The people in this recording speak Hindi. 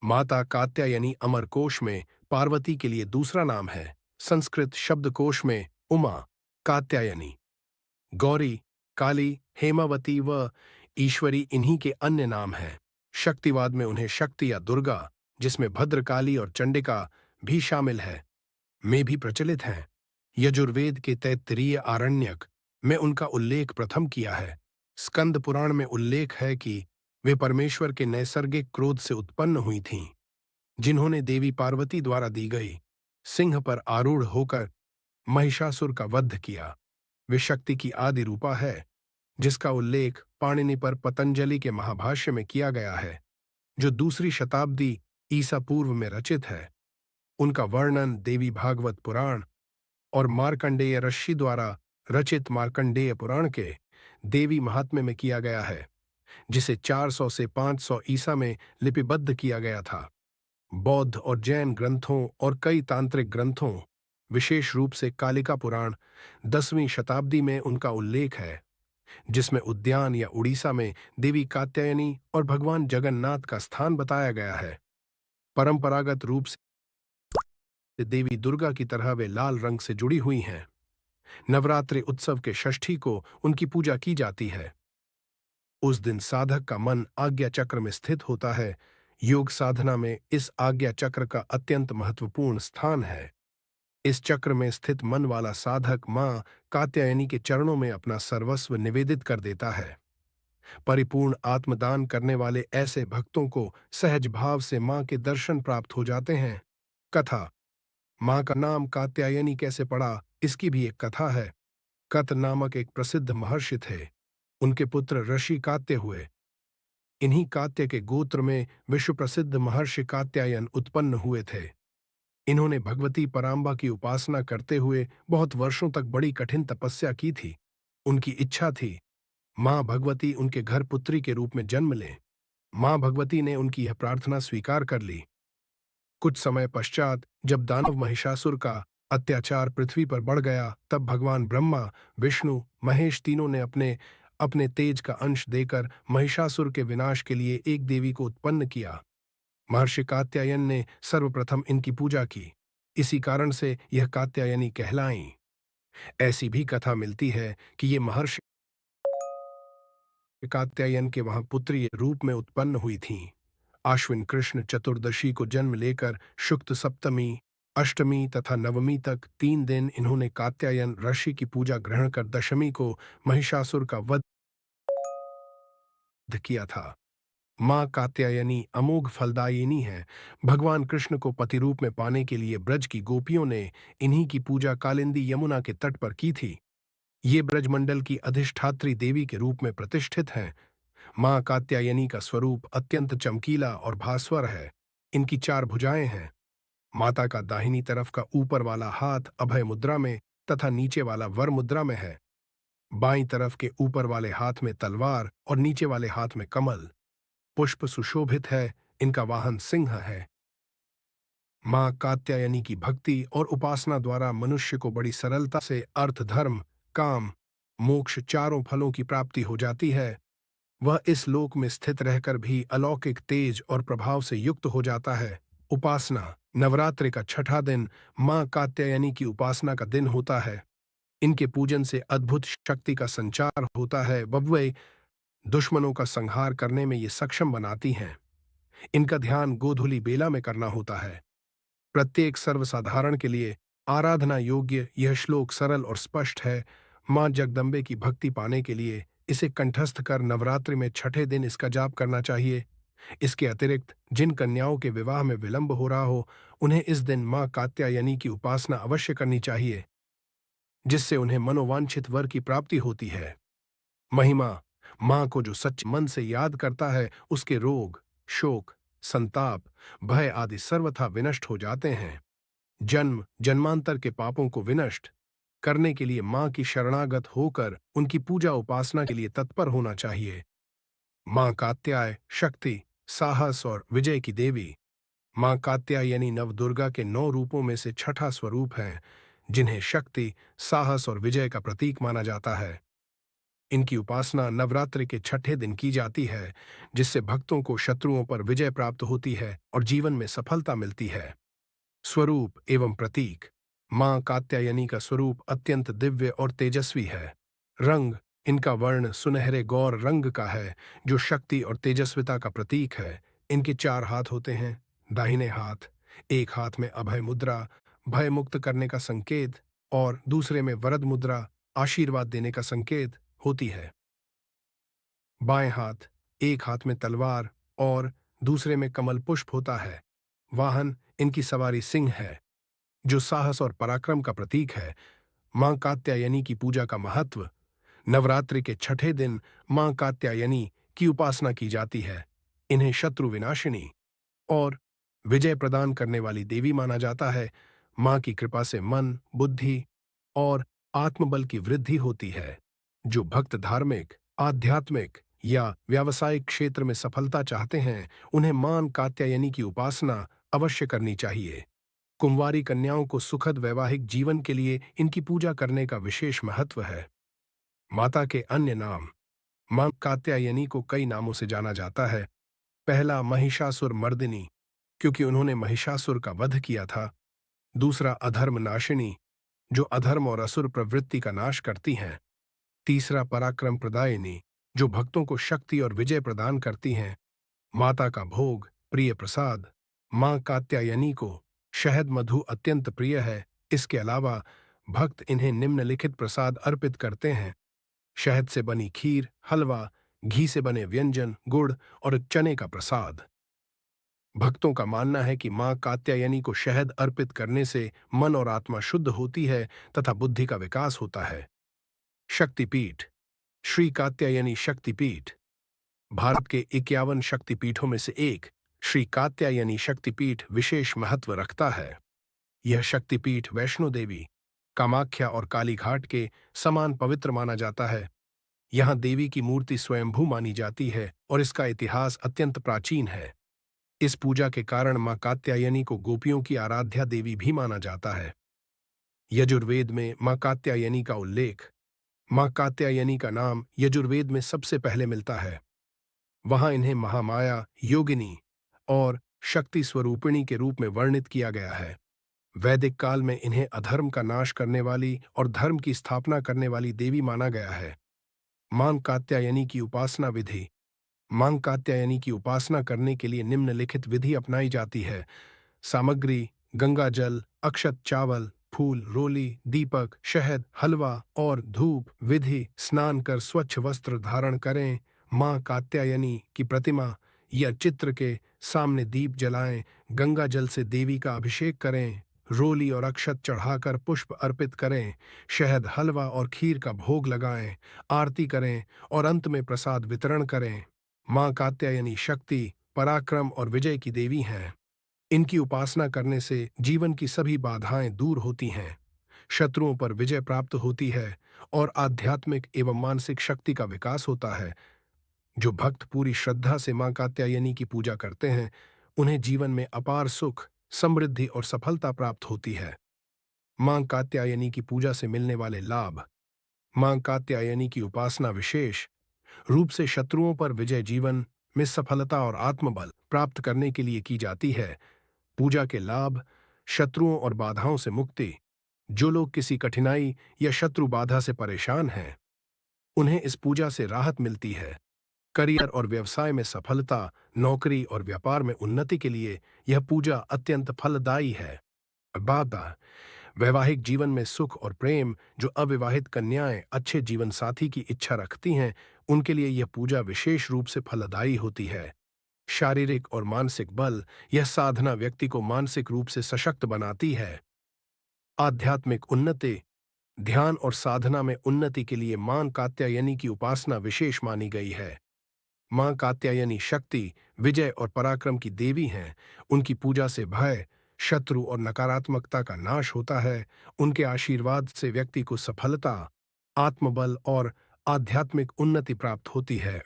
माता कात्यायनी अमरकोश में पार्वती के लिए दूसरा नाम है। संस्कृत शब्दकोश में उमा, कात्यायनी, गौरी, काली, हेमावती व ईश्वरी इन्हीं के अन्य नाम हैं। शक्तिवाद में उन्हें शक्ति या दुर्गा, जिसमें भद्रकाली और चंडिका भी शामिल है, में भी प्रचलित हैं। यजुर्वेद के तैत्तिरीय आरण्यक में उनका उल्लेख प्रथम किया है। स्कंद पुराण में उल्लेख है कि वे परमेश्वर के नैसर्गिक क्रोध से उत्पन्न हुई थीं, जिन्होंने देवी पार्वती द्वारा दी गई सिंह पर आरूढ़ होकर महिषासुर का वध किया। वे शक्ति की आदि रूपा है, जिसका उल्लेख पाणिनि पर पतंजलि के महाभाष्य में किया गया है, जो दूसरी शताब्दी ईसा पूर्व में रचित है। उनका वर्णन देवी भागवत पुराण और मार्कंडेय ऋषि द्वारा रचित मार्कंडेय पुराण के देवी महात्म्य में किया गया है, जिसे 400 से 500 ईसा में लिपिबद्ध किया गया था। बौद्ध और जैन ग्रंथों और कई तांत्रिक ग्रंथों, विशेष रूप से कालिका पुराण 10वीं शताब्दी में उनका उल्लेख है, जिसमें उद्यान या उड़ीसा में देवी कात्यायनी और भगवान जगन्नाथ का स्थान बताया गया है। परंपरागत रूप से देवी दुर्गा की तरह वे लाल रंग से जुड़ी हुई हैं। नवरात्रि उत्सव के षष्ठी को उनकी पूजा की जाती है। उस दिन साधक का मन आज्ञा चक्र में स्थित होता है। योग साधना में इस आज्ञा चक्र का अत्यंत महत्वपूर्ण स्थान है। इस चक्र में स्थित मन वाला साधक मां कात्यायनी के चरणों में अपना सर्वस्व निवेदित कर देता है। परिपूर्ण आत्मदान करने वाले ऐसे भक्तों को सहज भाव से मां के दर्शन प्राप्त हो जाते हैं। कथा। मां का नाम कात्यायनी कैसे पड़ा, इसकी भी एक कथा है। कत नामक एक प्रसिद्ध महर्षि थे। उनके पुत्र ऋषि कात्य हुए। इन्हीं कात्य के गोत्र में विश्व प्रसिद्ध महर्षि कात्यायन उत्पन्न हुए थे। इन्होंने भगवती परांबा की उपासना करते हुए बहुत वर्षों तक बड़ी कठिन तपस्या की थी। उनकी इच्छा थी मां भगवती उनके घर पुत्री के रूप में जन्म लें। मां भगवती ने उनकी यह प्रार्थना स्वीकार कर ली। कुछ समय पश्चात जब दानव महिषासुर का अत्याचार पृथ्वी पर बढ़ गया, तब भगवान ब्रह्मा, विष्णु, महेश तीनों ने अपने अपने तेज का अंश देकर महिषासुर के विनाश के लिए एक देवी को उत्पन्न किया। महर्षि कात्यायन ने सर्वप्रथम इनकी पूजा की। इसी कारण से यह कात्यायनी कहलाईं। ऐसी भी कथा मिलती है कि ये महर्षि कात्यायन के वहां पुत्री रूप में उत्पन्न हुई थीं। आश्विन कृष्ण चतुर्दशी को जन्म लेकर शुक्ल सप्तमी, अष्टमी तथा नवमी तक 3 दिन इन्होंने कात्यायन ऋषि की पूजा ग्रहण कर दशमी को महिषासुर का वध किया था। मां कात्यायनी अमोघ फलदायिनी है। भगवान कृष्ण को पति रूप में पाने के लिए ब्रज की गोपियों ने इन्हीं की पूजा कालिंदी यमुना के तट पर की थी। ये ब्रजमंडल की अधिष्ठात्री देवी के रूप में प्रतिष्ठित हैं। मां कात्यायनी का स्वरूप अत्यंत चमकीला और भास्वर है। इनकी 4 भुजाएं हैं। माता का दाहिनी तरफ का ऊपर वाला हाथ अभय मुद्रा में तथा नीचे वाला वर मुद्रा में है। बाईं तरफ के ऊपर वाले हाथ में तलवार और नीचे वाले हाथ में कमल। पुष्प सुशोभित है। इनका वाहन सिंह है। मां कात्यायनी की भक्ति और उपासना द्वारा मनुष्य को बड़ी सरलता से अर्थ, धर्म, काम, मोक्ष चारों फलों की प्राप्ति हो जाती है। वह इस लोक में स्थित रहकर भी अलौकिक तेज और प्रभाव से युक्त हो जाता है। उपासना। नवरात्रि का छठा दिन मां कात्यायनी की उपासना का दिन होता है। इनके पूजन से अद्भुत शक्ति का संचार होता है। वे दुश्मनों का संहार करने में ये सक्षम बनाती हैं। इनका ध्यान गोधूली बेला में करना होता है। प्रत्येक सर्वसाधारण के लिए आराधना योग्य यह श्लोक सरल और स्पष्ट है। मां जगदम्बे की भक्ति पाने के लिए इसे कंठस्थ कर नवरात्रि में छठे दिन इसका जाप करना चाहिए। इसके अतिरिक्त जिन कन्याओं के विवाह में विलंब हो रहा हो, उन्हें इस दिन मां कात्यायनी की उपासना अवश्य करनी चाहिए, जिससे उन्हें मनोवांछित वर की प्राप्ति होती है। महिमा। मां को जो सच्चे मन से याद करता है, उसके रोग, शोक, संताप, भय आदि सर्वथा विनष्ट हो जाते हैं। जन्म जन्मांतर के पापों को विनष्ट करने के लिए मां की शरणागत होकर उनकी पूजा उपासना के लिए तत्पर होना चाहिए। मां कात्याय शक्ति, साहस और विजय की देवी। मां कात्यायनी नवदुर्गा के 9 रूपों में से छठा स्वरूप हैं, जिन्हें शक्ति, साहस और विजय का प्रतीक माना जाता है। इनकी उपासना नवरात्रि के छठे दिन की जाती है, जिससे भक्तों को शत्रुओं पर विजय प्राप्त होती है और जीवन में सफलता मिलती है। स्वरूप एवं प्रतीक। मां कात्यायनी का स्वरूप अत्यंत दिव्य और तेजस्वी है। रंग। इनका वर्ण सुनहरे गौर रंग का है, जो शक्ति और तेजस्विता का प्रतीक है। इनके 4 हाथ होते हैं। दाहिने हाथ, एक हाथ में अभय मुद्रा, भय मुक्त करने का संकेत, और दूसरे में वरद मुद्रा, आशीर्वाद देने का संकेत होती है। बाएं हाथ, एक हाथ में तलवार और दूसरे में कमल पुष्प होता है। वाहन। इनकी सवारी सिंह है, जो साहस और पराक्रम का प्रतीक है। मां कात्यायनी की पूजा का महत्व। नवरात्रि के छठे दिन मां कात्यायनी की उपासना की जाती है। इन्हें शत्रु विनाशिनी और विजय प्रदान करने वाली देवी माना जाता है। मां की कृपा से मन, बुद्धि और आत्मबल की वृद्धि होती है। जो भक्त धार्मिक, आध्यात्मिक या व्यावसायिक क्षेत्र में सफलता चाहते हैं, उन्हें मां कात्यायनी की उपासना अवश्य करनी चाहिए। कुंवारी कन्याओं को सुखद वैवाहिक जीवन के लिए इनकी पूजा करने का विशेष महत्व है। माता के अन्य नाम। मां कात्यायनी को कई नामों से जाना जाता है। पहला, महिषासुर मर्दिनी, क्योंकि उन्होंने महिषासुर का वध किया था। दूसरा, अधर्म नाशिनी, जो अधर्म और असुर प्रवृत्ति का नाश करती हैं। तीसरा, पराक्रम प्रदायिनी, जो भक्तों को शक्ति और विजय प्रदान करती हैं। माता का भोग, प्रिय प्रसाद। मां कात्यायनी को शहद मधु अत्यंत प्रिय है। इसके अलावा भक्त इन्हें निम्नलिखित प्रसाद अर्पित करते हैं: शहद से बनी खीर, हलवा, घी से बने व्यंजन, गुड़ और चने का प्रसाद। भक्तों का मानना है कि मां कात्यायनी को शहद अर्पित करने से मन और आत्मा शुद्ध होती है तथा बुद्धि का विकास होता है। शक्तिपीठ। श्री कात्यायनी शक्तिपीठ भारत के 51 शक्तिपीठों में से एक श्री कात्यायनी शक्तिपीठ विशेष महत्व रखता है। यह शक्तिपीठ वैष्णो देवी, कामाख्या और कालीघाट के समान पवित्र माना जाता है। यहाँ देवी की मूर्ति स्वयंभू मानी जाती है और इसका इतिहास अत्यंत प्राचीन है। इस पूजा के कारण मां कात्यायनी को गोपियों की आराध्या देवी भी माना जाता है। यजुर्वेद में मां कात्यायनी का उल्लेख। मां कात्यायनी का नाम यजुर्वेद में सबसे पहले मिलता है। वहां इन्हें महामाया, योगिनी और शक्ति स्वरूपिणी के रूप में वर्णित किया गया है। वैदिक काल में इन्हें अधर्म का नाश करने वाली और धर्म की स्थापना करने वाली देवी माना गया है। मां कात्यायनी की उपासना विधि। मां कात्यायनी की उपासना करने के लिए निम्नलिखित विधि अपनाई जाती है। सामग्री: गंगा जल, अक्षत चावल, फूल, रोली, दीपक, शहद, हलवा और धूप। विधि: स्नान कर स्वच्छ वस्त्र धारण करें। मां कात्यायनी की प्रतिमा या चित्र के सामने दीप जलाएं। गंगा जल से देवी का अभिषेक करें। रोली और अक्षत चढ़ाकर पुष्प अर्पित करें। शहद, हलवा और खीर का भोग लगाएं। आरती करें और अंत में प्रसाद वितरण करें। मां कात्यायनी शक्ति, पराक्रम और विजय की देवी हैं। इनकी उपासना करने से जीवन की सभी बाधाएं दूर होती हैं, शत्रुओं पर विजय प्राप्त होती है और आध्यात्मिक एवं मानसिक शक्ति का विकास होता है। जो भक्त पूरी श्रद्धा से मां कात्यायनी की पूजा करते हैं, उन्हें जीवन में अपार सुख, समृद्धि और सफलता प्राप्त होती है। मां कात्यायनी की पूजा से मिलने वाले लाभ। मां कात्यायनी की उपासना विशेष रूप से शत्रुओं पर विजय, जीवन में सफलता और आत्मबल प्राप्त करने के लिए की जाती है। पूजा के लाभ: शत्रुओं और बाधाओं से मुक्ति। जो लोग किसी कठिनाई या शत्रु बाधा से परेशान हैं, उन्हें इस पूजा से राहत मिलती है। करियर और व्यवसाय में सफलता, नौकरी और व्यापार में उन्नति के लिए यह पूजा अत्यंत फलदायी है। बाबा वैवाहिक जीवन में सुख और प्रेम। जो अविवाहित कन्याएं अच्छे जीवन साथी की इच्छा रखती हैं, उनके लिए यह पूजा विशेष रूप से फलदायी होती है। शारीरिक और मानसिक बल। यह साधना व्यक्ति को मानसिक रूप से सशक्त बनाती है। आध्यात्मिक उन्नति। ध्यान और साधना में उन्नति के लिए मां कात्यायनी की उपासना विशेष मानी गई है। मां कात्यायनी शक्ति, विजय और पराक्रम की देवी हैं। उनकी पूजा से भय, शत्रु और नकारात्मकता का नाश होता है। उनके आशीर्वाद से व्यक्ति को सफलता, आत्मबल और आध्यात्मिक उन्नति प्राप्त होती है।